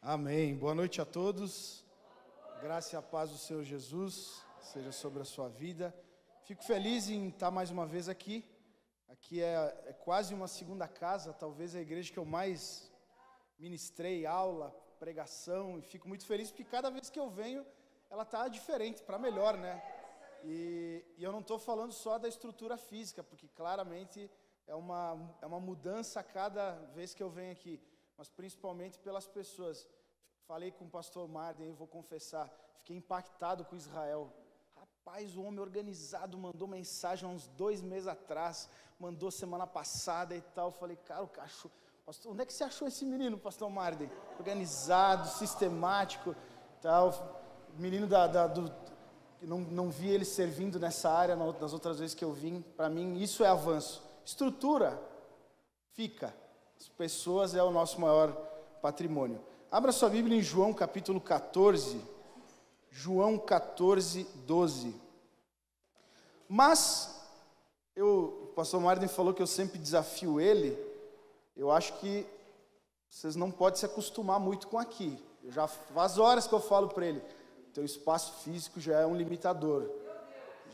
Amém. Boa noite a todos. Graça e a paz do Senhor Jesus seja sobre a sua vida. Fico feliz em estar mais uma vez aqui. Aqui é quase uma segunda casa, talvez a igreja que eu mais ministrei, aula, pregação. E fico muito feliz porque cada vez que eu venho, ela está diferente, para melhor, né? E eu não estou falando só da estrutura física, porque claramente é uma mudança a cada vez que eu venho aqui. Mas principalmente pelas pessoas. Falei com o pastor Marden, eu vou confessar, fiquei impactado com Israel. Rapaz, o homem organizado mandou mensagem há uns 2 meses atrás, mandou semana passada e tal. Falei, cara, o cachorro, pastor, onde é que você achou esse menino, pastor Marden? Organizado, sistemático, tal. Menino não vi ele servindo nessa área nas outras vezes que eu vim. Para mim, isso é avanço. Estrutura, fica. As pessoas é o nosso maior patrimônio. Abra sua Bíblia em João capítulo 14. João 14, 12. Mas, o pastor Marden falou que eu sempre desafio ele. Eu acho que vocês não podem se acostumar muito com aqui. Já faz horas que eu falo para ele. Teu espaço físico já é um limitador.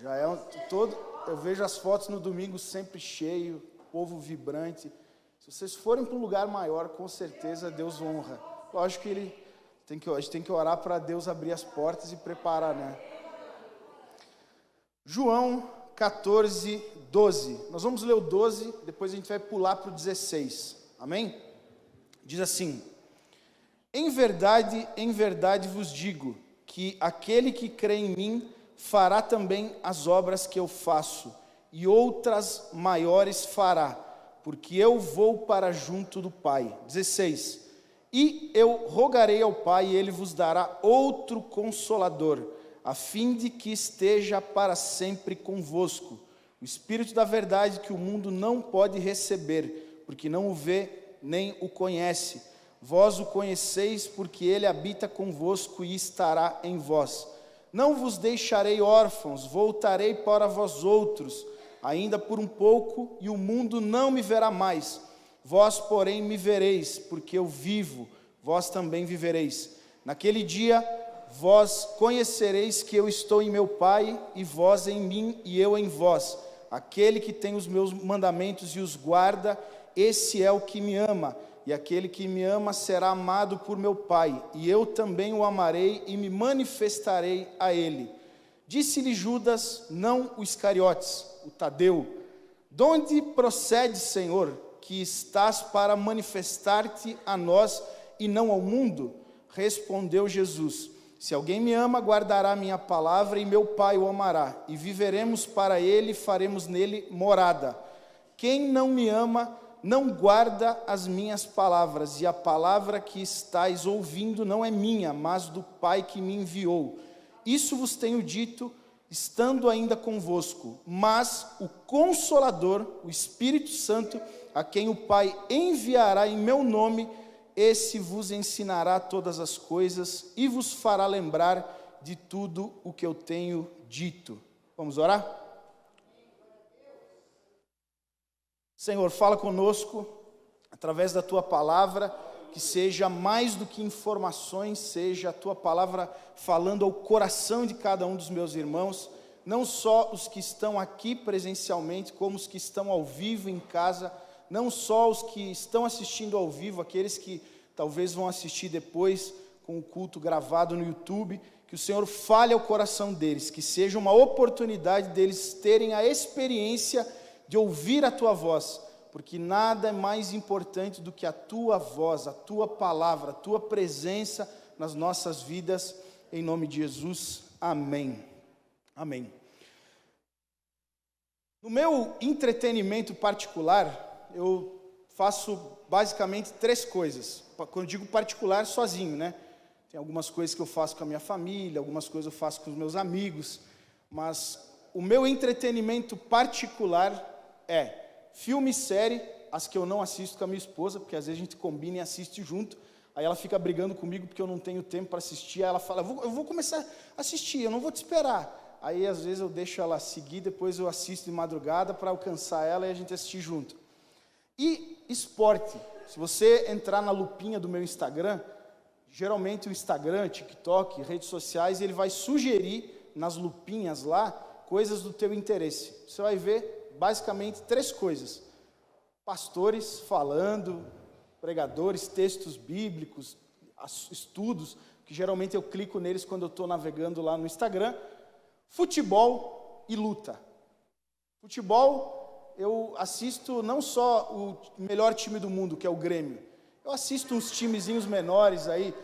Já é eu vejo as fotos no domingo sempre cheio, povo vibrante. Se vocês forem para um lugar maior, com certeza Deus honra. Lógico que a gente tem que orar para Deus abrir as portas e preparar, né? João 14, 12. Nós vamos ler o 12, depois a gente vai pular para o 16. Amém? Diz assim: em verdade vos digo, que aquele que crê em mim fará também as obras que eu faço, e outras maiores fará, porque eu vou para junto do Pai. 16. E eu rogarei ao Pai, e Ele vos dará outro Consolador, a fim de que esteja para sempre convosco. O Espírito da verdade que o mundo não pode receber, porque não o vê nem o conhece. Vós o conheceis, porque Ele habita convosco e estará em vós. Não vos deixarei órfãos, voltarei para vós outros, ainda por um pouco, e o mundo não me verá mais. Vós, porém, me vereis, porque eu vivo, vós também vivereis. Naquele dia, vós conhecereis que eu estou em meu Pai, e vós em mim, e eu em vós. Aquele que tem os meus mandamentos e os guarda, esse é o que me ama. E aquele que me ama será amado por meu Pai, e eu também o amarei e me manifestarei a ele. Disse-lhe Judas, não o Iscariotes, o Tadeu: de onde procede, Senhor, que estás para manifestar-te a nós e não ao mundo? Respondeu Jesus: se alguém me ama, guardará minha palavra, e meu Pai o amará, e viveremos para ele e faremos nele morada. Quem não me ama, não guarda as minhas palavras, e a palavra que estáis ouvindo não é minha, mas do Pai que me enviou. Isso vos tenho dito, estando ainda convosco. Mas o Consolador, o Espírito Santo, a quem o Pai enviará em meu nome, esse vos ensinará todas as coisas e vos fará lembrar de tudo o que eu tenho dito. Vamos orar? Senhor, fala conosco através da Tua palavra, que seja mais do que informações, seja a Tua palavra falando ao coração de cada um dos meus irmãos, não só os que estão aqui presencialmente, como os que estão ao vivo em casa, não só os que estão assistindo ao vivo, aqueles que talvez vão assistir depois com o culto gravado no YouTube, que o Senhor fale ao coração deles, que seja uma oportunidade deles terem a experiência de ouvir a Tua voz, porque nada é mais importante do que a Tua voz, a Tua palavra, a Tua presença nas nossas vidas, em nome de Jesus, amém. Amém. No meu entretenimento particular, eu faço basicamente 3 coisas. Quando eu digo particular, sozinho, né? Tem algumas coisas que eu faço com a minha família, algumas coisas eu faço com os meus amigos, mas o meu entretenimento particular é filme e série, as que eu não assisto com a minha esposa, porque às vezes a gente combina e assiste junto, aí ela fica brigando comigo porque eu não tenho tempo para assistir, aí ela fala, eu vou começar a assistir, eu não vou te esperar. Aí às vezes eu deixo ela seguir, depois eu assisto de madrugada para alcançar ela e a gente assistir junto. E esporte, se você entrar na lupinha do meu Instagram, geralmente o Instagram, TikTok, redes sociais, ele vai sugerir nas lupinhas lá coisas do teu interesse. Você vai ver basicamente 3 coisas: pastores falando, pregadores, textos bíblicos, estudos, que geralmente eu clico neles quando eu estou navegando lá no Instagram, futebol e luta. Futebol, eu assisto não só o melhor time do mundo, que é o Grêmio, eu assisto uns timezinhos menores aí.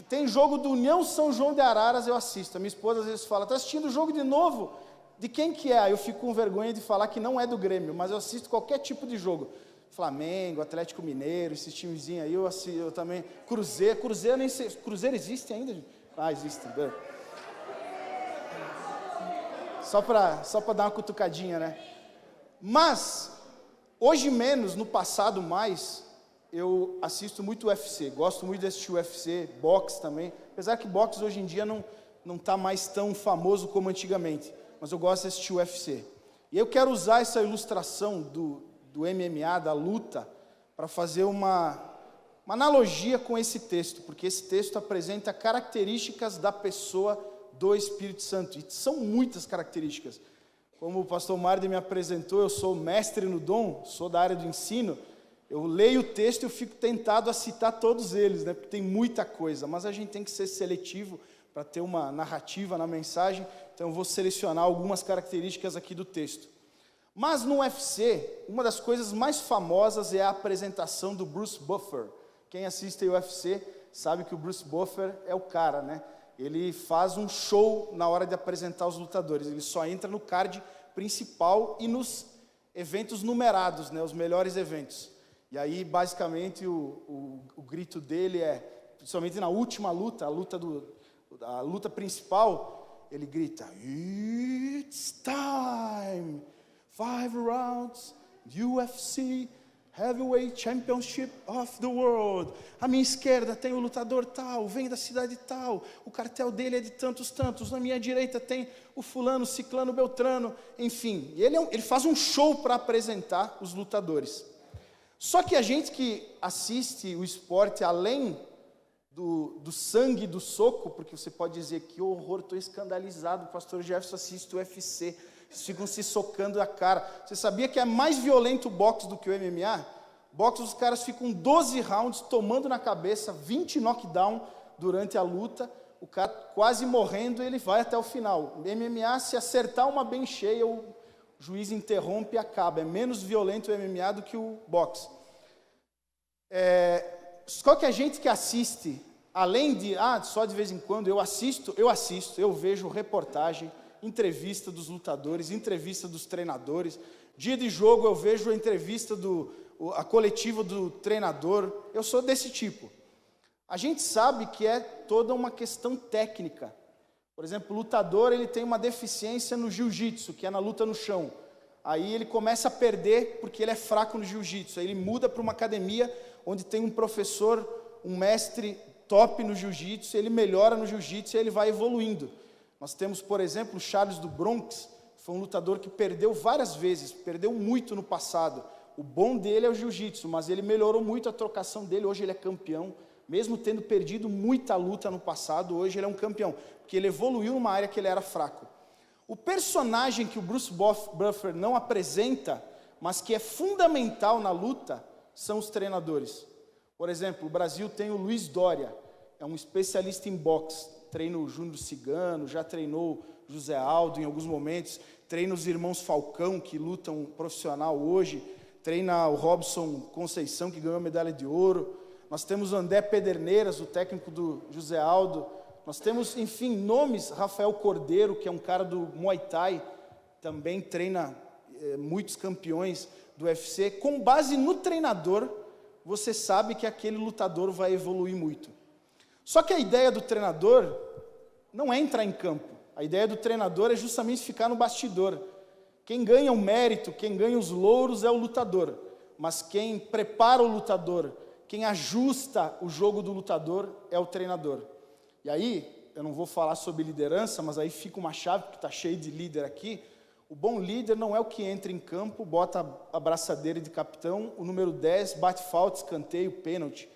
Tem jogo do União São João de Araras, eu assisto. A minha esposa às vezes fala, está assistindo o jogo de novo? De quem que é? Eu fico com vergonha de falar que não é do Grêmio, mas eu assisto qualquer tipo de jogo. Flamengo, Atlético Mineiro, esses timezinhos aí, eu também. Cruzeiro nem sei. Cruzeiro existe ainda? Ah, existe. Só para dar uma cutucadinha, né? Mas, hoje menos, no passado mais, eu assisto muito UFC, gosto muito de assistir UFC, boxe também, apesar que boxe hoje em dia não está mais tão famoso como antigamente, mas eu gosto de assistir UFC. E eu quero usar essa ilustração do MMA, da luta, para fazer uma analogia com esse texto, porque esse texto apresenta características da pessoa do Espírito Santo, e são muitas características. Como o pastor Marde me apresentou, eu sou mestre no dom, sou da área do ensino. Eu leio o texto e eu fico tentado a citar todos eles, né? Porque tem muita coisa, mas a gente tem que ser seletivo para ter uma narrativa na mensagem, então eu vou selecionar algumas características aqui do texto. Mas no UFC, uma das coisas mais famosas é a apresentação do Bruce Buffer. Quem assiste ao UFC sabe que o Bruce Buffer é o cara, né? Ele faz um show na hora de apresentar os lutadores, ele só entra no card principal e nos eventos numerados, né? Os melhores eventos. E aí, basicamente, o grito dele é, principalmente na última luta, a luta principal, ele grita, "It's time! 5 rounds, UFC Heavyweight Championship of the World. À minha esquerda tem o lutador tal, vem da cidade tal, o cartel dele é de tantos, na minha direita tem o fulano, ciclano, beltrano", enfim. Ele faz um show para apresentar os lutadores. Só que a gente que assiste o esporte além do sangue do soco, porque você pode dizer, que horror, estou escandalizado, o pastor Jefferson assiste o UFC, eles ficam se socando a cara. Você sabia que é mais violento o boxe do que o MMA? Boxe, os caras ficam 12 rounds tomando na cabeça, 20 knockdown durante a luta, o cara quase morrendo, ele vai até o final. O MMA, se acertar uma bem cheia, o juiz interrompe e acaba. É menos violento o MMA do que o boxe. Só que a gente que assiste, além de, só de vez em quando, eu vejo reportagem, entrevista dos lutadores, entrevista dos treinadores. Dia de jogo eu vejo a entrevista, a coletiva do treinador. Eu sou desse tipo. A gente sabe que é toda uma questão técnica. Por exemplo, o lutador, ele tem uma deficiência no jiu-jitsu, que é na luta no chão. Aí ele começa a perder porque ele é fraco no jiu-jitsu. Aí ele muda para uma academia onde tem um professor, um mestre top no jiu-jitsu, ele melhora no jiu-jitsu e ele vai evoluindo. Nós temos, por exemplo, o Charles do Bronx, foi um lutador que perdeu várias vezes, perdeu muito no passado. O bom dele é o jiu-jitsu, mas ele melhorou muito a trocação dele, hoje ele é campeão. Mesmo tendo perdido muita luta no passado, hoje ele é um campeão, porque ele evoluiu numa área que ele era fraco. O personagem que o Bruce Buffer não apresenta, mas que é fundamental na luta, são os treinadores. Por exemplo, o Brasil tem o Luiz Dória, é um especialista em boxe, treina o Júnior Cigano, já treinou José Aldo em alguns momentos, treina os irmãos Falcão, que lutam profissional hoje, treina o Robson Conceição, que ganhou a medalha de ouro. Nós temos o André Pederneiras, o técnico do José Aldo. Nós temos, enfim, nomes, Rafael Cordeiro, que é um cara do Muay Thai, também treina muitos campeões do UFC. Com base no treinador, você sabe que aquele lutador vai evoluir muito. Só que a ideia do treinador não é entrar em campo. A ideia do treinador é justamente ficar no bastidor. Quem ganha o mérito, quem ganha os louros é o lutador. Mas quem prepara o lutador, quem ajusta o jogo do lutador é o treinador. E aí, eu não vou falar sobre liderança, mas aí fica uma chave, porque está cheio de líder aqui. O bom líder não é o que entra em campo, bota a braçadeira de capitão, o número 10, bate falta, escanteio, pênalti.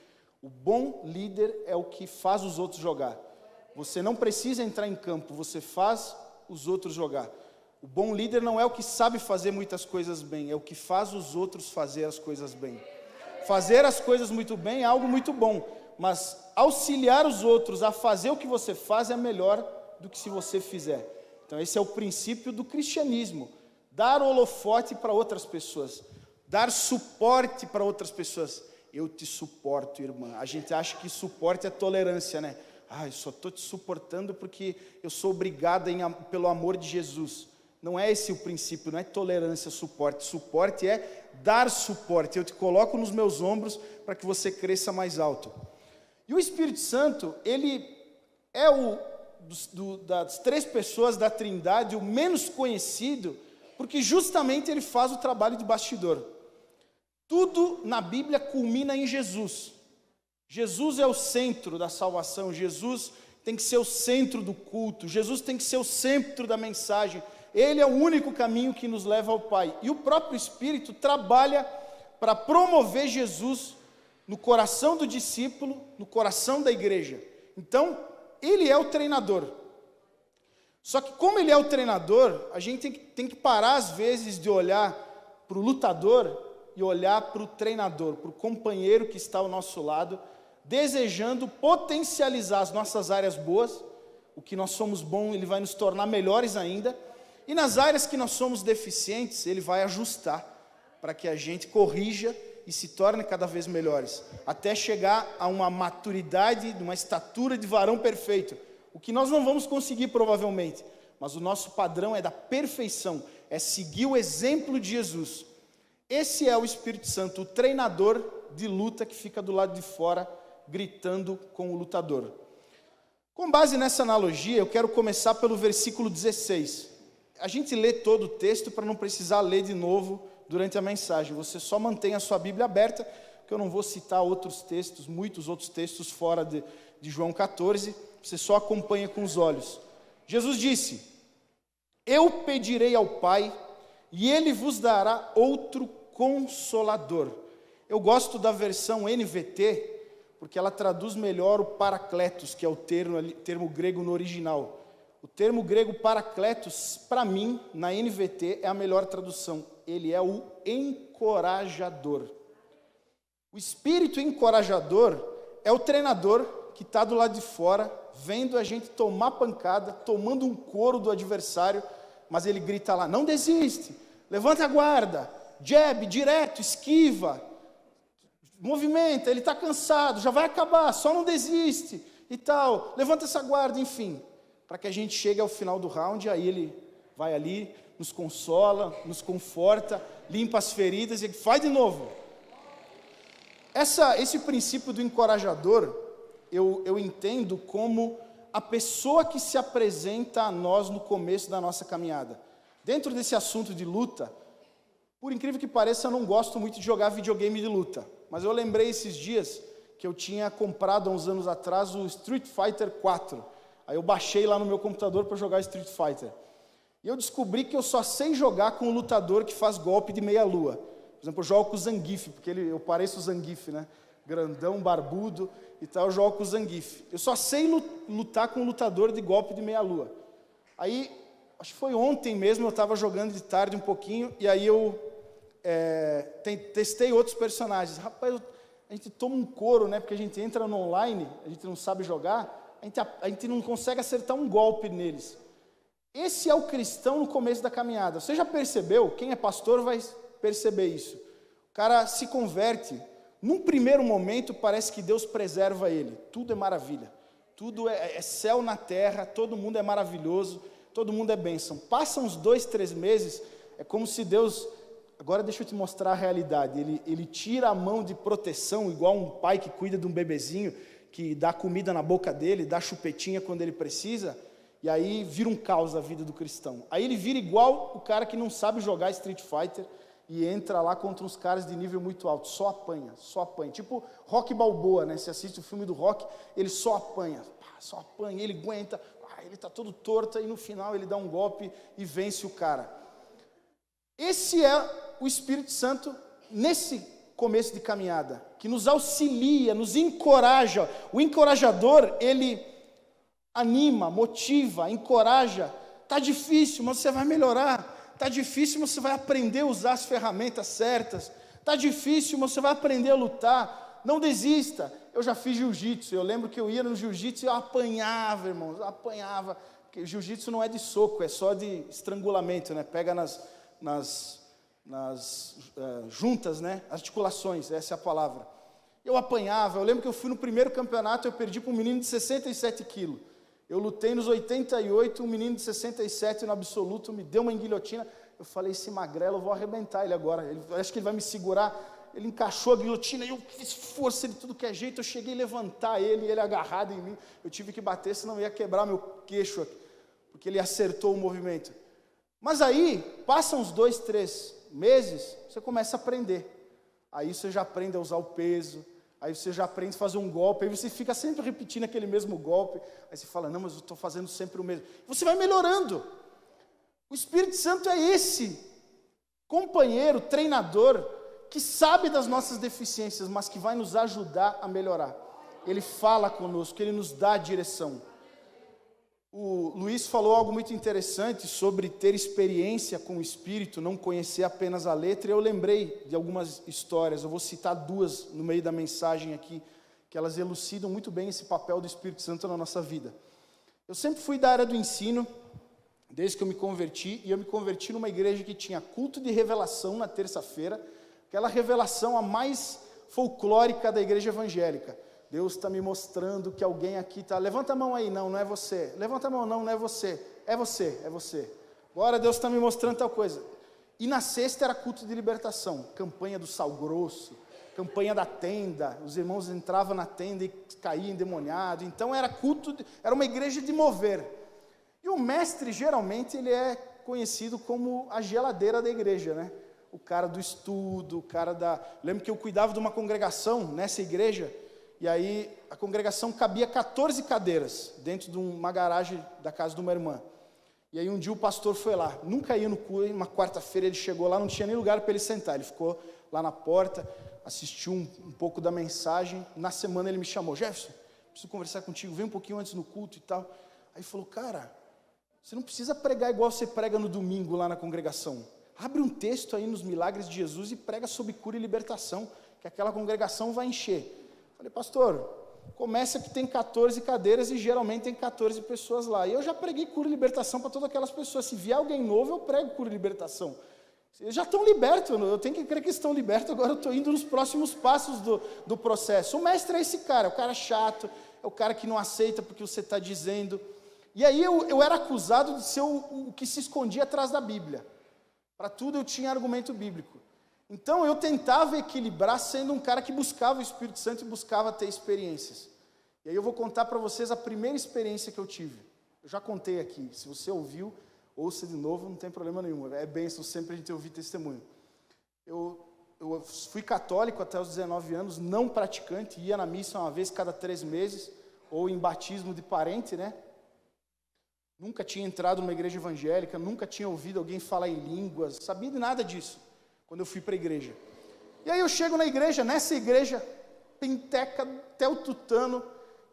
O bom líder é o que faz os outros jogar. Você não precisa entrar em campo, você faz os outros jogar. O bom líder não é o que sabe fazer muitas coisas bem, é o que faz os outros fazer as coisas bem. Fazer as coisas muito bem é algo muito bom, mas auxiliar os outros a fazer o que você faz é melhor do que se você fizer. Então esse é o princípio do cristianismo. Dar holofote para outras pessoas, dar suporte para outras pessoas. Eu te suporto, irmã. A gente acha que suporte é tolerância, né? Eu só estou te suportando porque eu sou obrigada pelo amor de Jesus. Não é esse o princípio, não é tolerância, suporte. Suporte é dar suporte. Eu te coloco nos meus ombros para que você cresça mais alto. E o Espírito Santo, ele é das três pessoas da Trindade, o menos conhecido, porque justamente ele faz o trabalho de bastidor. Tudo na Bíblia culmina em Jesus. Jesus é o centro da salvação, Jesus tem que ser o centro do culto, Jesus tem que ser o centro da mensagem. Ele é o único caminho que nos leva ao Pai. E o próprio Espírito trabalha para promover Jesus no coração do discípulo, no coração da igreja. Então, ele é o treinador. Só que como ele é o treinador, a gente tem que parar às vezes de olhar para o lutador e olhar para o treinador, para o companheiro que está ao nosso lado, desejando potencializar as nossas áreas boas. O que nós somos bons, ele vai nos tornar melhores ainda. E nas áreas que nós somos deficientes, ele vai ajustar para que a gente corrija e se torne cada vez melhores, até chegar a uma maturidade, uma estatura de varão perfeito, o que nós não vamos conseguir provavelmente, mas o nosso padrão é da perfeição, é seguir o exemplo de Jesus. Esse é o Espírito Santo, o treinador de luta que fica do lado de fora, gritando com o lutador. Com base nessa analogia, eu quero começar pelo versículo 16. A gente lê todo o texto para não precisar ler de novo durante a mensagem. Você só mantém a sua Bíblia aberta, porque eu não vou citar outros textos, muitos outros textos fora de João 14, você só acompanha com os olhos. Jesus disse: eu pedirei ao Pai, e Ele vos dará outro Consolador. Eu gosto da versão NVT, porque ela traduz melhor o Paracletos, que é o termo grego no original. O termo grego Paracletos, para mim, na NVT, é a melhor tradução. Ele é o encorajador. O espírito encorajador é o treinador que está do lado de fora, vendo a gente tomar pancada, tomando um couro do adversário, mas ele grita lá: não desiste, levanta a guarda, jab, direto, esquiva, movimenta, ele está cansado, já vai acabar, só não desiste e tal, levanta essa guarda, enfim, para que a gente chegue ao final do round, aí ele vai ali, nos consola, nos conforta, limpa as feridas e faz de novo. Esse princípio do encorajador, eu entendo como a pessoa que se apresenta a nós no começo da nossa caminhada. Dentro desse assunto de luta, por incrível que pareça, eu não gosto muito de jogar videogame de luta, mas eu lembrei esses dias que eu tinha comprado há uns anos atrás o Street Fighter 4. Aí eu baixei lá no meu computador para jogar Street Fighter. E eu descobri que eu só sei jogar com um lutador que faz golpe de meia-lua. Por exemplo, eu jogo com o Zangief, porque eu pareço o Zangief, né? Grandão, barbudo e tal, eu jogo com o Zangief. Eu só sei lutar com um lutador de golpe de meia-lua. Aí, acho que foi ontem mesmo, eu estava jogando de tarde um pouquinho, e aí eu testei outros personagens. Rapaz, a gente toma um couro, né? Porque a gente entra no online, a gente não sabe jogar, a gente não consegue acertar um golpe neles. Esse é o cristão no começo da caminhada. Você já percebeu? Quem é pastor vai perceber isso. O cara se converte. Num primeiro momento, parece que Deus preserva ele. Tudo é maravilha. Tudo é céu na terra, todo mundo é maravilhoso, todo mundo é bênção. Passam uns 2, 3 meses, é como se Deus... Agora deixa eu te mostrar a realidade. Ele tira a mão de proteção, igual um pai que cuida de um bebezinho, que dá comida na boca dele, dá chupetinha quando ele precisa, e aí vira um caos a vida do cristão. Aí ele vira igual o cara que não sabe jogar Street Fighter e entra lá contra uns caras de nível muito alto, só apanha. Tipo Rocky Balboa, né? Você assiste o filme do Rocky, ele só apanha, ele aguenta, ele está todo torto, e no final ele dá um golpe e vence o cara. Esse é o Espírito Santo nesse começo de caminhada, que nos auxilia, nos encoraja. O encorajador, ele anima, motiva, encoraja. Está difícil, mas você vai melhorar. Está difícil, mas você vai aprender a usar as ferramentas certas. Está difícil, mas você vai aprender a lutar. Não desista. Eu já fiz jiu-jitsu. Eu lembro que eu ia no jiu-jitsu e eu apanhava, irmãos. Eu apanhava. Porque jiu-jitsu não é de soco, é só de estrangulamento, né? Pega nas juntas, né? Articulações, essa é a palavra. Eu apanhava. Eu lembro que eu fui no primeiro campeonato, eu perdi para um menino de 67 quilos. Eu lutei nos 88, um menino de 67 no absoluto, me deu uma guilhotina. Eu falei, esse magrelo, eu vou arrebentar ele agora. Acho que ele vai me segurar. Ele encaixou a guilhotina e eu fiz força de tudo que é jeito. Eu cheguei a levantar ele agarrado em mim. Eu tive que bater, senão eu ia quebrar meu queixo aqui, porque ele acertou o movimento. Mas aí, passam uns 2, 3 meses, você começa a aprender. Aí você já aprende a usar o peso. Aí você já aprende a fazer um golpe, aí você fica sempre repetindo aquele mesmo golpe. Aí você fala, não, mas eu estou fazendo sempre o mesmo. Você vai melhorando. O Espírito Santo é esse companheiro, treinador, que sabe das nossas deficiências, mas que vai nos ajudar a melhorar. Ele fala conosco, ele nos dá a direção. O Luiz falou algo muito interessante sobre ter experiência com o Espírito, não conhecer apenas a letra. Eu lembrei de algumas histórias, eu vou citar 2 no meio da mensagem aqui, que elas elucidam muito bem esse papel do Espírito Santo na nossa vida. Eu sempre fui da área do ensino, desde que eu me converti, e eu me converti numa igreja que tinha culto de revelação na terça-feira, aquela revelação a mais folclórica da igreja evangélica. Deus está me mostrando que alguém aqui está... Levanta a mão aí, não é você. Levanta a mão, não é você. É você, é você. Agora Deus está me mostrando tal coisa. E na sexta era culto de libertação. Campanha do sal grosso, campanha da tenda. Os irmãos entravam na tenda e caíam endemoniados. Então era culto, era uma igreja de mover. E o mestre, geralmente, ele é conhecido como a geladeira da igreja, né? O cara do estudo, o cara da... Lembro que eu cuidava de uma congregação nessa igreja... E aí a congregação cabia 14 cadeiras dentro de uma garagem da casa de uma irmã. E aí um dia o pastor foi lá, nunca ia no culto, uma quarta-feira ele chegou lá, não tinha nem lugar para ele sentar. Ele ficou lá na porta, assistiu um pouco da mensagem. Na semana ele me chamou, Jefferson, preciso conversar contigo, vem um pouquinho antes no culto e tal. Aí ele falou, cara, você não precisa pregar igual você prega no domingo lá na congregação. Abre um texto aí nos milagres de Jesus e prega sobre cura e libertação, que aquela congregação vai encher. Falei, pastor, começa que tem 14 cadeiras e geralmente tem 14 pessoas lá. E eu já preguei cura e libertação para todas aquelas pessoas. Se vier alguém novo, eu prego cura e libertação. Eles já estão libertos, eu tenho que crer que estão libertos, agora eu estou indo nos próximos passos do processo. O mestre é esse cara, é o cara chato, é o cara que não aceita porque você está dizendo. E aí eu era acusado de ser o que se escondia atrás da Bíblia. Para tudo eu tinha argumento bíblico. Então eu tentava equilibrar sendo um cara que buscava o Espírito Santo e buscava ter experiências. E aí eu vou contar para vocês a primeira experiência que eu tive. Eu já contei aqui, se você ouviu, ouça de novo, não tem problema nenhum. É bênção sempre a gente ouvir testemunho. Eu fui católico até os 19 anos, não praticante, ia na missa uma vez cada 3 meses, ou em batismo de parente, né? Nunca tinha entrado numa igreja evangélica, nunca tinha ouvido alguém falar em línguas, sabia de nada disso. Quando eu fui para a igreja. E aí eu chego na igreja, nessa igreja, penteca até o tutano,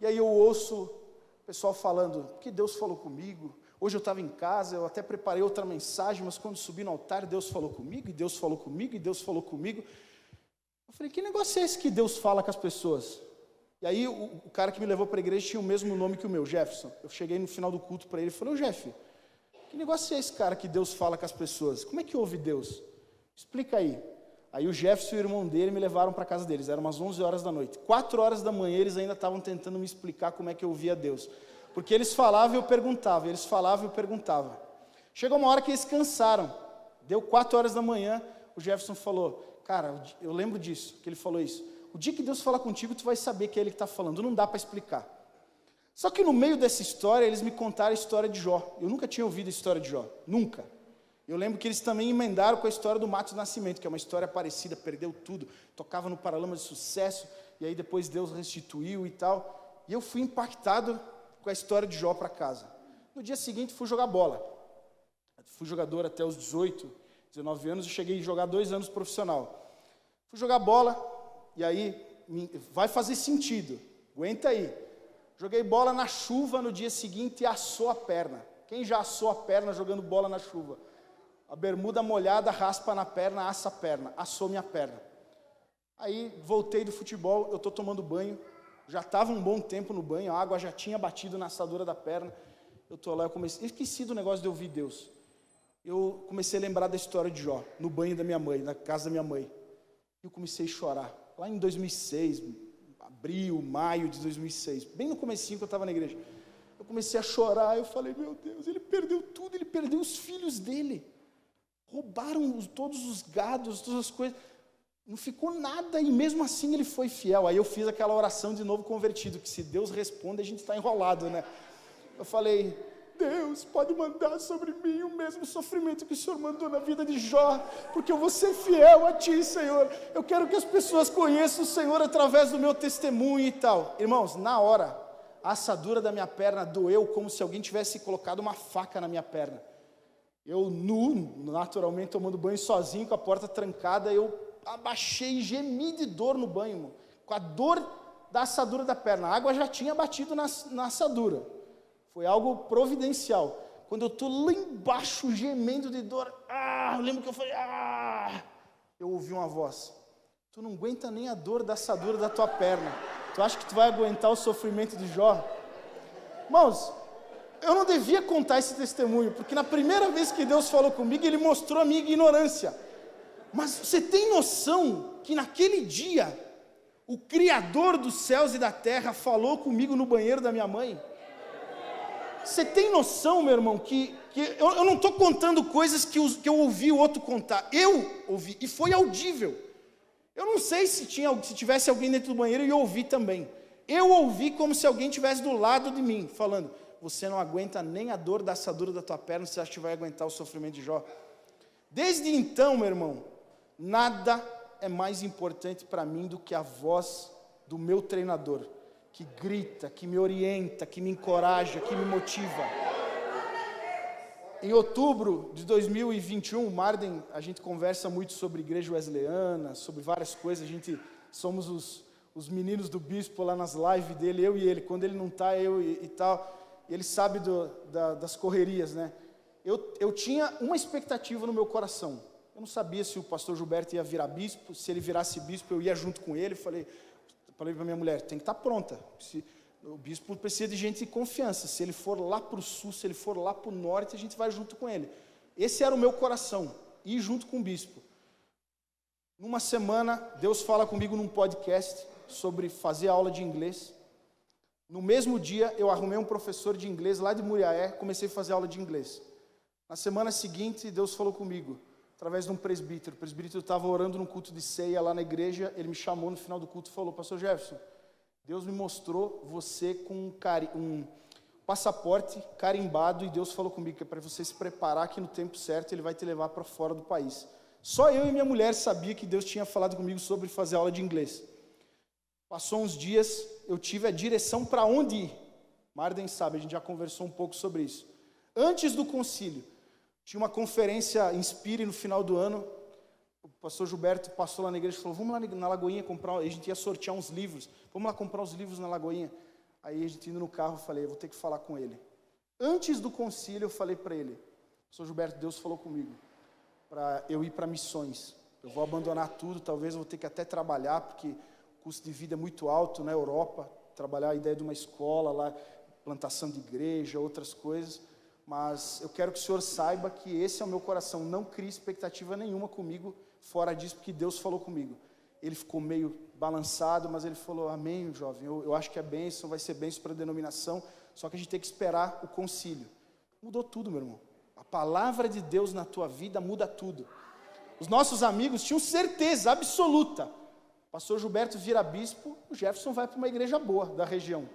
e aí eu ouço o pessoal falando, que Deus falou comigo. Hoje eu estava em casa, eu até preparei outra mensagem, mas quando subi no altar, Deus falou comigo, e Deus falou comigo, e Deus falou comigo. Eu falei, que negócio é esse que Deus fala com as pessoas? E aí o cara que me levou para a igreja tinha o mesmo nome que o meu, Jefferson. Eu cheguei no final do culto para ele e falei, ô Jeff, que negócio é esse cara que Deus fala com as pessoas? Como é que ouve Deus? Explica aí. Aí o Jefferson e o irmão dele me levaram para a casa deles, eram umas 11 horas da noite. 4 horas da manhã eles ainda estavam tentando me explicar como é que eu ouvia Deus. Porque eles falavam e eu perguntava, eles falavam e eu perguntava. Chegou uma hora que eles cansaram. Deu 4 horas da manhã, o Jefferson falou, cara, eu lembro disso, que ele falou isso. O dia que Deus falar contigo, tu vai saber que é Ele que está falando, não dá para explicar. Só que no meio dessa história, eles me contaram a história de Jó. Eu nunca tinha ouvido a história de Jó, nunca. Eu lembro que eles também emendaram com a história do Matos Nascimento, que é uma história parecida, perdeu tudo, tocava no Paralama de Sucesso, e aí depois Deus restituiu e tal. E eu fui impactado com a história de Jó para casa. No dia seguinte, fui jogar bola. Fui jogador até os 18, 19 anos, e cheguei a jogar 2 anos profissional. Fui jogar bola, e aí vai fazer sentido, aguenta aí. Joguei bola na chuva no dia seguinte e assou a perna. Quem já assou a perna jogando bola na chuva? A bermuda molhada, raspa na perna, assa a perna, assou minha perna. Aí voltei do futebol, eu estou tomando banho, já estava um bom tempo no banho, a água já tinha batido na assadura da perna. Eu estou lá, eu esqueci do negócio de ouvir Deus. Eu comecei a lembrar da história de Jó, no banho da minha mãe, na casa da minha mãe. Eu comecei a chorar, lá em 2006, abril, maio de 2006, bem no comecinho que eu estava na igreja. Eu comecei a chorar, eu falei, meu Deus, ele perdeu tudo, ele perdeu os filhos dele. Roubaram todos os gados, todas as coisas. Não ficou nada, e mesmo assim ele foi fiel. Aí eu fiz aquela oração de novo convertido, que se Deus responde, a gente está enrolado, né? Eu falei, Deus, pode mandar sobre mim o mesmo sofrimento que o Senhor mandou na vida de Jó, porque eu vou ser fiel a Ti, Senhor. Eu quero que as pessoas conheçam o Senhor através do meu testemunho e tal. Irmãos, na hora, a assadura da minha perna doeu como se alguém tivesse colocado uma faca na minha perna. Eu nu, naturalmente tomando banho sozinho, com a porta trancada, eu abaixei e gemi de dor no banho, irmão, com a dor da assadura da perna. A água já tinha batido na assadura. Foi algo providencial. Quando eu estou lá embaixo gemendo de dor, eu lembro que eu falei, eu ouvi uma voz, tu não aguenta nem a dor da assadura da tua perna, tu acha que tu vai aguentar o sofrimento de Jó? Irmãos, eu não devia contar esse testemunho, porque na primeira vez que Deus falou comigo, Ele mostrou a minha ignorância. Mas você tem noção que naquele dia, o Criador dos céus e da terra falou comigo no banheiro da minha mãe? Você tem noção, meu irmão, que eu não estou contando coisas que eu ouvi o outro contar. Eu ouvi, e foi audível. Eu não sei se tivesse alguém dentro do banheiro e eu ouvi também. Eu ouvi como se alguém estivesse do lado de mim, falando, você não aguenta nem a dor da assadura da tua perna, você acha que vai aguentar o sofrimento de Jó? Desde então, meu irmão, nada é mais importante para mim do que a voz do meu treinador, que grita, que me orienta, que me encoraja, que me motiva. Em outubro de 2021, Marden, a gente conversa muito sobre igreja wesleyana, sobre várias coisas, a gente somos os meninos do bispo lá nas lives dele, eu e ele, quando ele não está, eu e tal, e ele sabe das correrias, né? Eu tinha uma expectativa no meu coração, eu não sabia se o pastor Gilberto ia virar bispo, se ele virasse bispo eu ia junto com ele, falei para minha mulher, tem que estar pronta, o bispo precisa de gente de confiança, se ele for lá para o sul, se ele for lá para o norte, a gente vai junto com ele. Esse era o meu coração, ir junto com o bispo. Numa semana, Deus fala comigo num podcast sobre fazer aula de inglês. No mesmo dia, eu arrumei um professor de inglês lá de Muriaé, comecei a fazer aula de inglês. Na semana seguinte, Deus falou comigo, através de um presbítero. O presbítero estava orando no culto de ceia lá na igreja, ele me chamou no final do culto e falou, pastor Jefferson, Deus me mostrou você com um passaporte carimbado e Deus falou comigo que é para você se preparar que no tempo certo Ele vai te levar para fora do país. Só eu e minha mulher sabia que Deus tinha falado comigo sobre fazer aula de inglês. Passou uns dias, eu tive a direção para onde ir. Marden sabe, a gente já conversou um pouco sobre isso. Antes do concílio, tinha uma conferência Inspire no final do ano. O pastor Gilberto passou lá na igreja e falou, vamos lá na Lagoinha comprar, a gente ia sortear uns livros, vamos lá comprar os livros na Lagoinha. Aí a gente indo no carro, eu falei, eu vou ter que falar com ele. Antes do concílio, eu falei para ele, pastor Gilberto, Deus falou comigo, para eu ir para missões. Eu vou abandonar tudo, talvez eu vou ter que até trabalhar, porque o custo de vida é muito alto na Europa, trabalhar a ideia de uma escola lá, plantação de igreja, outras coisas. Mas eu quero que o senhor saiba que esse é o meu coração, não crie expectativa nenhuma comigo, fora disso, porque Deus falou comigo. Ele ficou meio balançado, mas ele falou, amém, jovem, eu acho que é bênção, vai ser bênção para a denominação, só que a gente tem que esperar o concílio. Mudou tudo, meu irmão. A palavra de Deus na tua vida muda tudo. Os nossos amigos tinham certeza absoluta. O pastor Gilberto vira bispo, o Jefferson vai para uma igreja boa da região.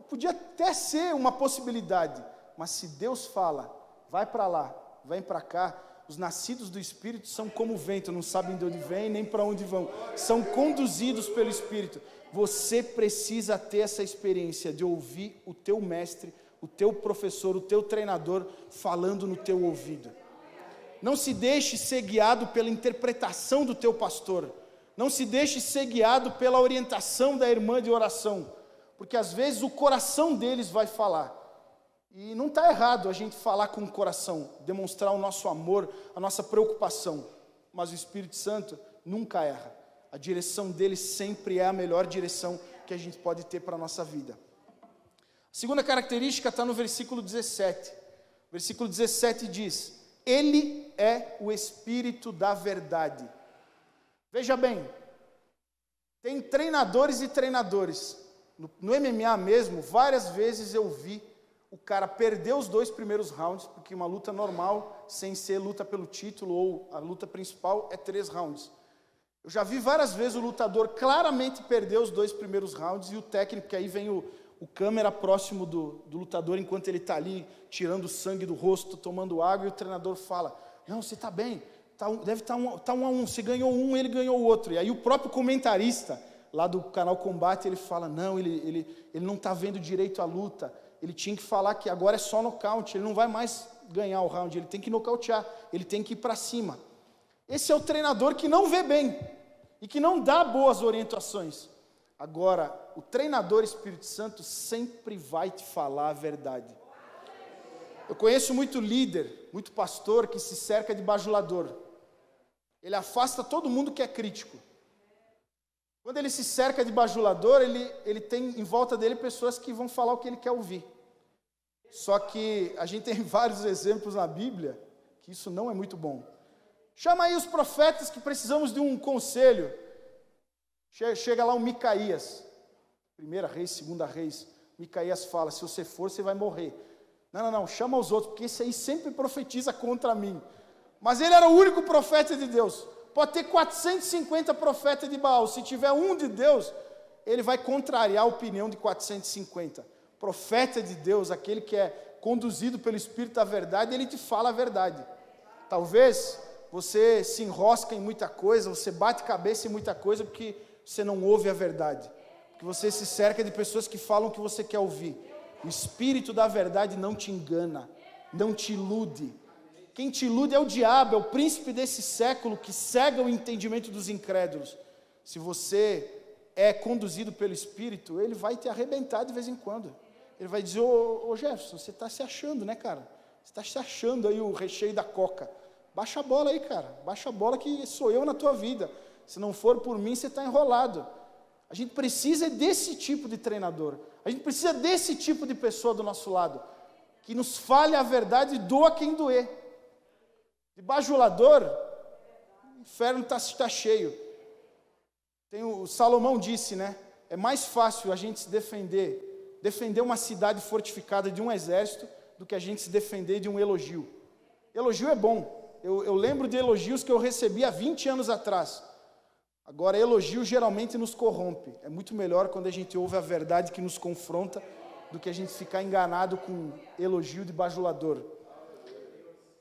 Podia até ser uma possibilidade, mas se Deus fala, vai para lá, vem para cá, os nascidos do Espírito são como o vento, não sabem de onde vêm nem para onde vão, são conduzidos pelo Espírito. Você precisa ter essa experiência de ouvir o teu mestre, o teu professor, o teu treinador falando no teu ouvido. Não se deixe ser guiado pela interpretação do teu pastor. Não se deixe ser guiado pela orientação da irmã de oração. Porque às vezes o coração deles vai falar. E não está errado a gente falar com o coração, demonstrar o nosso amor, a nossa preocupação. Mas o Espírito Santo nunca erra. A direção dele sempre é a melhor direção que a gente pode ter para a nossa vida. A segunda característica está no versículo 17. O versículo 17 diz: Ele é o Espírito da verdade. Veja bem, tem treinadores e treinadores. No MMA mesmo, várias vezes eu vi o cara perder os 2 primeiros rounds, porque uma luta normal, sem ser luta pelo título ou a luta principal, é 3 rounds. Eu já vi várias vezes o lutador claramente perder os 2 primeiros rounds e o técnico, que aí vem o câmera próximo do lutador enquanto ele está ali tirando sangue do rosto, tomando água, e o treinador fala: não, você está bem, deve estar 1 a 1, você ganhou um, ele ganhou o outro. E aí o próprio comentarista lá do canal Combate, ele fala: não, ele não está vendo direito a luta, ele tinha que falar que agora é só nocaute, ele não vai mais ganhar o round, ele tem que nocautear, ele tem que ir para cima. Esse é o treinador que não vê bem e que não dá boas orientações. Agora, o treinador Espírito Santo sempre vai te falar a verdade. Eu conheço muito líder, muito pastor que se cerca de bajulador. Ele afasta todo mundo que é crítico. Quando ele se cerca de bajulador, ele tem em volta dele pessoas que vão falar o que ele quer ouvir. Só que a gente tem vários exemplos na Bíblia que isso não é muito bom. Chama aí os profetas que precisamos de um conselho. Chega lá o Micaías, 1 Reis, 2 Reis. Micaías fala: se você for, você vai morrer. Não, chama os outros, porque esse aí sempre profetiza contra mim. Mas ele era o único profeta de Deus. Pode ter 450 profetas de Baal, se tiver um de Deus, ele vai contrariar a opinião de 450. Profeta de Deus, aquele que é conduzido pelo Espírito da verdade, ele te fala a verdade. Talvez você se enrosca em muita coisa, você bate cabeça em muita coisa porque você não ouve a verdade. Porque você se cerca de pessoas que falam o que você quer ouvir. O Espírito da verdade não te engana, não te ilude. Quem te ilude é o diabo, é o príncipe desse século que cega o entendimento dos incrédulos. Se você é conduzido pelo Espírito, ele vai te arrebentar de vez em quando. Ele vai dizer: ô Jefferson, você está se achando, né, cara? Você está se achando aí o recheio da coca. Baixa a bola aí, cara. Baixa a bola que sou eu na tua vida. Se não for por mim, você está enrolado. A gente precisa desse tipo de treinador. A gente precisa desse tipo de pessoa do nosso lado. Que nos fale a verdade e doa quem doer. De bajulador, o inferno está cheio. O Salomão disse, né? É mais fácil a gente se defender uma cidade fortificada de um exército, do que a gente se defender de um elogio. Elogio é bom. Eu lembro de elogios que eu recebi há 20 anos atrás. Agora, elogio geralmente nos corrompe. É muito melhor quando a gente ouve a verdade que nos confronta, do que a gente ficar enganado com elogio de bajulador.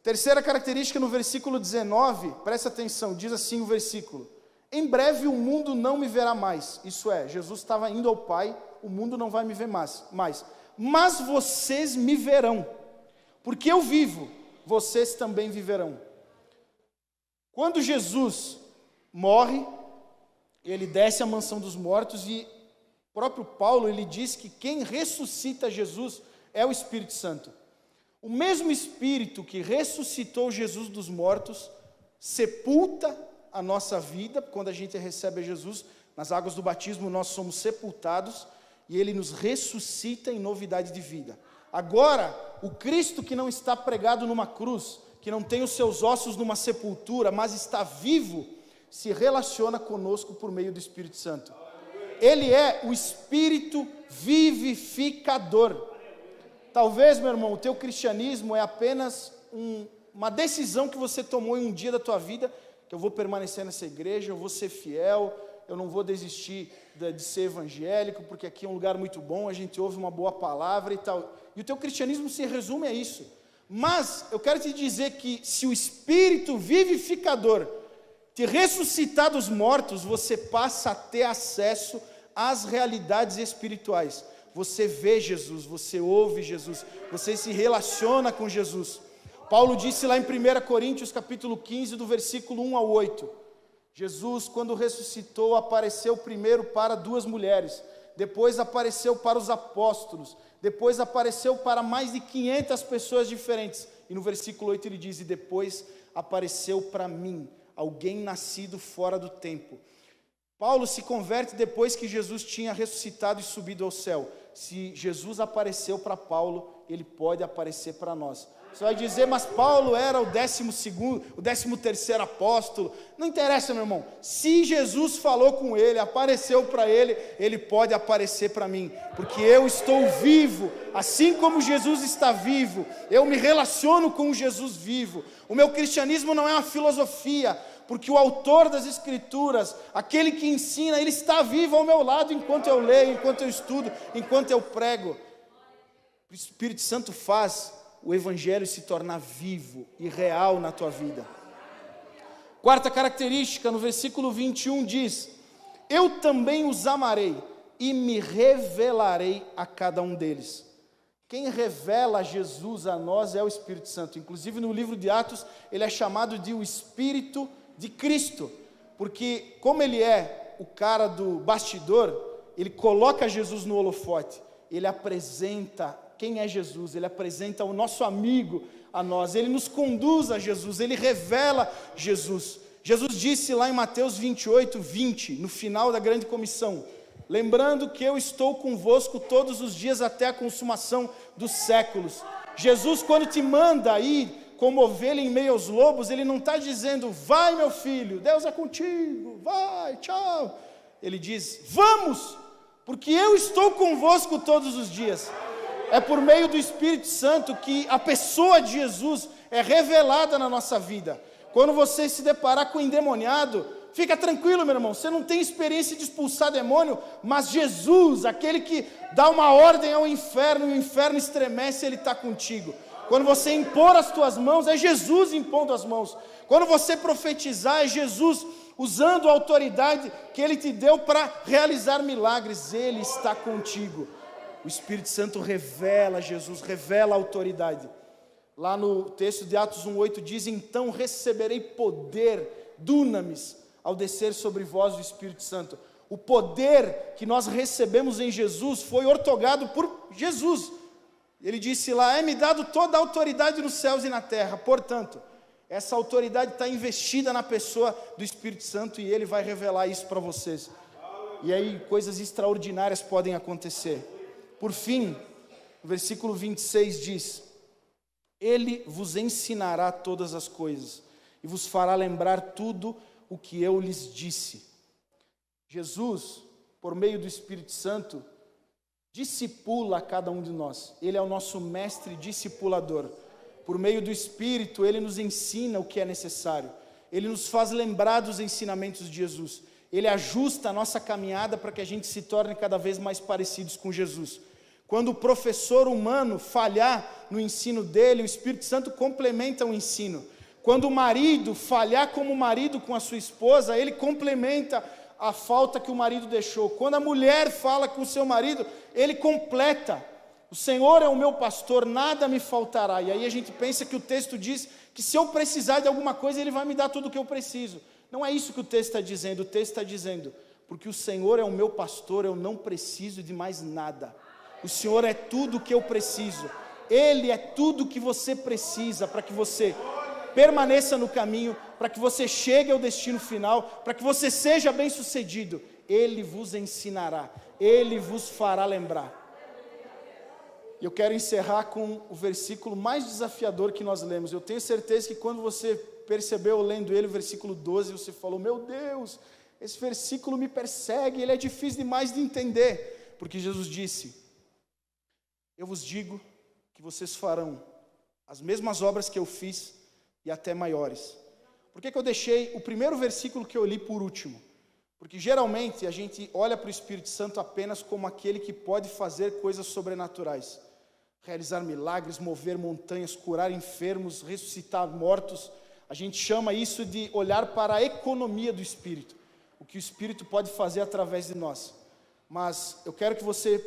Terceira característica no versículo 19, presta atenção, diz assim o versículo: em breve o mundo não me verá mais. Isso é, Jesus estava indo ao Pai, o mundo não vai me ver mais. Mas vocês me verão, porque eu vivo, vocês também viverão. Quando Jesus morre, ele desce à mansão dos mortos, e o próprio Paulo, ele diz que quem ressuscita Jesus é o Espírito Santo. O mesmo Espírito que ressuscitou Jesus dos mortos, sepulta a nossa vida. Quando a gente recebe Jesus, nas águas do batismo, nós somos sepultados, e ele nos ressuscita em novidade de vida. Agora, o Cristo que não está pregado numa cruz, que não tem os seus ossos numa sepultura, mas está vivo, se relaciona conosco por meio do Espírito Santo. Ele é o Espírito vivificador. Talvez, meu irmão, o teu cristianismo é apenas uma decisão que você tomou em um dia da tua vida, que eu vou permanecer nessa igreja, eu vou ser fiel, eu não vou desistir de ser evangélico, porque aqui é um lugar muito bom, a gente ouve uma boa palavra e tal. E o teu cristianismo se resume a isso. Mas eu quero te dizer que se o Espírito vivificador te ressuscitar dos mortos, você passa a ter acesso às realidades espirituais. Você vê Jesus, você ouve Jesus, você se relaciona com Jesus. Paulo disse lá em 1 Coríntios capítulo 15, do versículo 1 ao 8, Jesus, quando ressuscitou, apareceu primeiro para 2 mulheres, depois apareceu para os apóstolos, depois apareceu para mais de 500 pessoas diferentes. E no versículo 8 ele diz, e depois apareceu para mim, alguém nascido fora do tempo. Paulo se converte depois que Jesus tinha ressuscitado e subido ao céu. Se Jesus apareceu para Paulo, ele pode aparecer para nós. Você vai dizer, mas Paulo era o 13º apóstolo. Não interessa, meu irmão. Se Jesus falou com ele, apareceu para ele, ele pode aparecer para mim. Porque eu estou vivo, assim como Jesus está vivo. Eu me relaciono com Jesus vivo. O meu cristianismo não é uma filosofia, porque o autor das Escrituras, aquele que ensina, ele está vivo ao meu lado enquanto eu leio, enquanto eu estudo, enquanto eu prego. O Espírito Santo faz o Evangelho se tornar vivo e real na tua vida. Quarta característica, no versículo 21 diz, eu também os amarei e me revelarei a cada um deles. Quem revela Jesus a nós é o Espírito Santo. Inclusive no livro de Atos, ele é chamado de o Espírito de Cristo, porque como ele é o cara do bastidor, ele coloca Jesus no holofote, ele apresenta quem é Jesus, ele apresenta o nosso amigo a nós, ele nos conduz a Jesus, ele revela Jesus. Jesus disse lá em Mateus 28, 20, no final da grande comissão, lembrando que eu estou convosco todos os dias até a consumação dos séculos. Jesus, quando te manda ir como ovelha em meio aos lobos, ele não está dizendo, vai meu filho, Deus é contigo, vai, tchau. Ele diz, vamos, porque eu estou convosco todos os dias. É por meio do Espírito Santo que a pessoa de Jesus é revelada na nossa vida. Quando você se deparar com o endemoniado, fica tranquilo, meu irmão, você não tem experiência de expulsar demônio, mas Jesus, aquele que dá uma ordem ao inferno, e o inferno estremece, ele está contigo. Quando você impor as tuas mãos, é Jesus impondo as mãos. Quando você profetizar, é Jesus usando a autoridade que Ele te deu para realizar milagres, Ele está contigo. O Espírito Santo revela Jesus, revela a autoridade. Lá no texto de Atos 1,8 diz, então receberei poder, dunamis, ao descer sobre vós o Espírito Santo. O poder que nós recebemos em Jesus foi ortogado por Jesus. Ele disse lá, é-me dado toda a autoridade nos céus e na terra. Portanto, essa autoridade está investida na pessoa do Espírito Santo e Ele vai revelar isso para vocês. E aí coisas extraordinárias podem acontecer. Por fim, o versículo 26 diz, Ele vos ensinará todas as coisas e vos fará lembrar tudo o que eu lhes disse. Jesus, por meio do Espírito Santo, discipula a cada um de nós. Ele é o nosso mestre discipulador. Por meio do Espírito, Ele nos ensina o que é necessário. Ele nos faz lembrar dos ensinamentos de Jesus. Ele ajusta a nossa caminhada para que a gente se torne cada vez mais parecidos com Jesus. Quando o professor humano falhar no ensino dele, o Espírito Santo complementa o ensino. Quando o marido falhar como marido com a sua esposa, ele complementa a falta que o marido deixou. Quando a mulher fala com o seu marido, ele completa. O Senhor é o meu pastor, nada me faltará. E aí a gente pensa que o texto diz que se eu precisar de alguma coisa, Ele vai me dar tudo o que eu preciso. Não é isso que o texto está dizendo. O texto está dizendo, porque o Senhor é o meu pastor, eu não preciso de mais nada. O Senhor é tudo o que eu preciso. Ele é tudo o que você precisa para que você permaneça no caminho, para que você chegue ao destino final, para que você seja bem-sucedido. Ele vos ensinará, Ele vos fará lembrar. E eu quero encerrar com o versículo mais desafiador que nós lemos. Eu tenho certeza que quando você percebeu lendo ele, o versículo 12, você falou, meu Deus, esse versículo me persegue, ele é difícil demais de entender. Porque Jesus disse, eu vos digo que vocês farão as mesmas obras que eu fiz e até maiores. Por que eu deixei o primeiro versículo que eu li por último? Porque geralmente a gente olha para o Espírito Santo apenas como aquele que pode fazer coisas sobrenaturais. Realizar milagres, mover montanhas, curar enfermos, ressuscitar mortos. A gente chama isso de olhar para a economia do Espírito. O que o Espírito pode fazer através de nós. Mas eu quero que você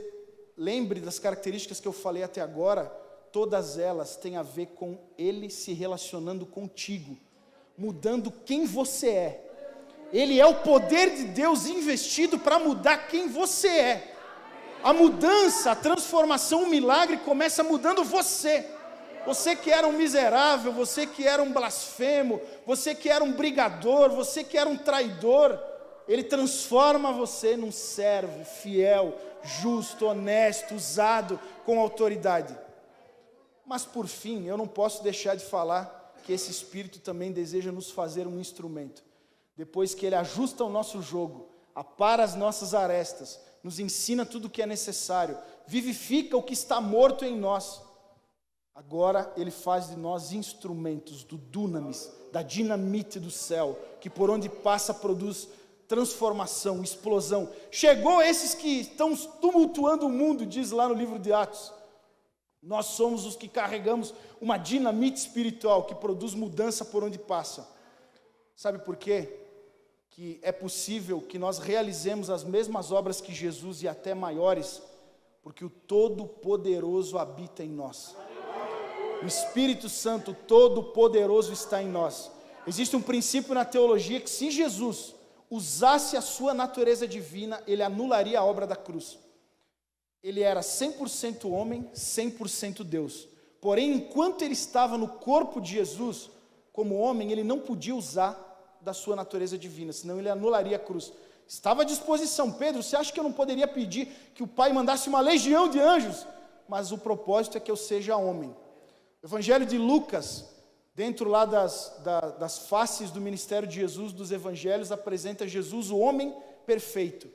lembre das características que eu falei até agora todas elas têm a ver com Ele se relacionando contigo, mudando quem você é. Ele é o poder de Deus investido para mudar quem você é. A mudança, a transformação, o milagre começa mudando você. Você que era um miserável, você que era um blasfemo, você que era um brigador, você que era um traidor, Ele transforma você num servo fiel, justo, honesto, usado com autoridade. Mas por fim, eu não posso deixar de falar que esse Espírito também deseja nos fazer um instrumento. Depois que Ele ajusta o nosso jogo, apara as nossas arestas, nos ensina tudo o que é necessário, vivifica o que está morto em nós. Agora Ele faz de nós instrumentos do dunamis, da dinamite do céu, que por onde passa produz transformação, explosão. Chegou esses que estão tumultuando o mundo, diz lá no livro de Atos. Nós somos os que carregamos uma dinamite espiritual que produz mudança por onde passa. Sabe por quê? Que é possível que nós realizemos as mesmas obras que Jesus e até maiores, porque o Todo-Poderoso habita em nós. O Espírito Santo Todo-Poderoso está em nós. Existe um princípio na teologia que se Jesus usasse a sua natureza divina, Ele anularia a obra da cruz. Ele era 100% homem, 100% Deus. Porém, enquanto Ele estava no corpo de Jesus, como homem, Ele não podia usar da sua natureza divina, senão Ele anularia a cruz. Estava à disposição. Pedro, você acha que eu não poderia pedir que o Pai mandasse uma legião de anjos? Mas o propósito é que eu seja homem. O Evangelho de Lucas, dentro lá das faces do ministério de Jesus, dos evangelhos, apresenta Jesus, o homem perfeito.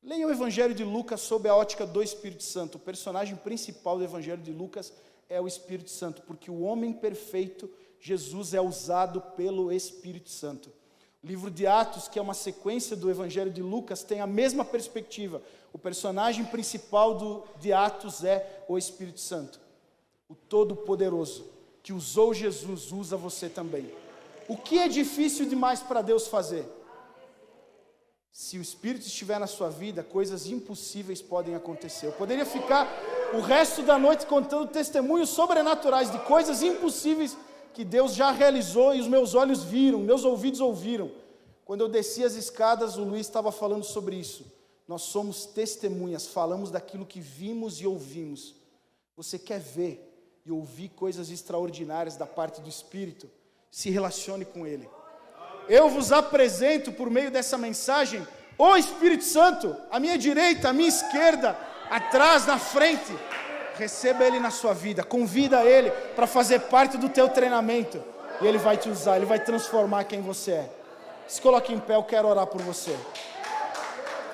Leia o Evangelho de Lucas sob a ótica do Espírito Santo. O personagem principal do Evangelho de Lucas é o Espírito Santo, porque o homem perfeito, Jesus, é usado pelo Espírito Santo. O livro de Atos, que é uma sequência do Evangelho de Lucas, tem a mesma perspectiva. O personagem principal de Atos é o Espírito Santo. O Todo-Poderoso, que usou Jesus, usa você também. O que é difícil demais para Deus fazer? Se o Espírito estiver na sua vida, coisas impossíveis podem acontecer. Eu poderia ficar o resto da noite contando testemunhos sobrenaturais de coisas impossíveis que Deus já realizou e os meus olhos viram, meus ouvidos ouviram. Quando eu desci as escadas, o Luiz estava falando sobre isso. Nós somos testemunhas, falamos daquilo que vimos e ouvimos. Você quer ver e ouvir coisas extraordinárias da parte do Espírito? Se relacione com Ele. Eu vos apresento por meio dessa mensagem o Espírito Santo, à minha direita, à minha esquerda, atrás, na frente. Receba Ele na sua vida, convida Ele para fazer parte do teu treinamento. E Ele vai te usar, Ele vai transformar quem você é. Se coloque em pé, eu quero orar por você.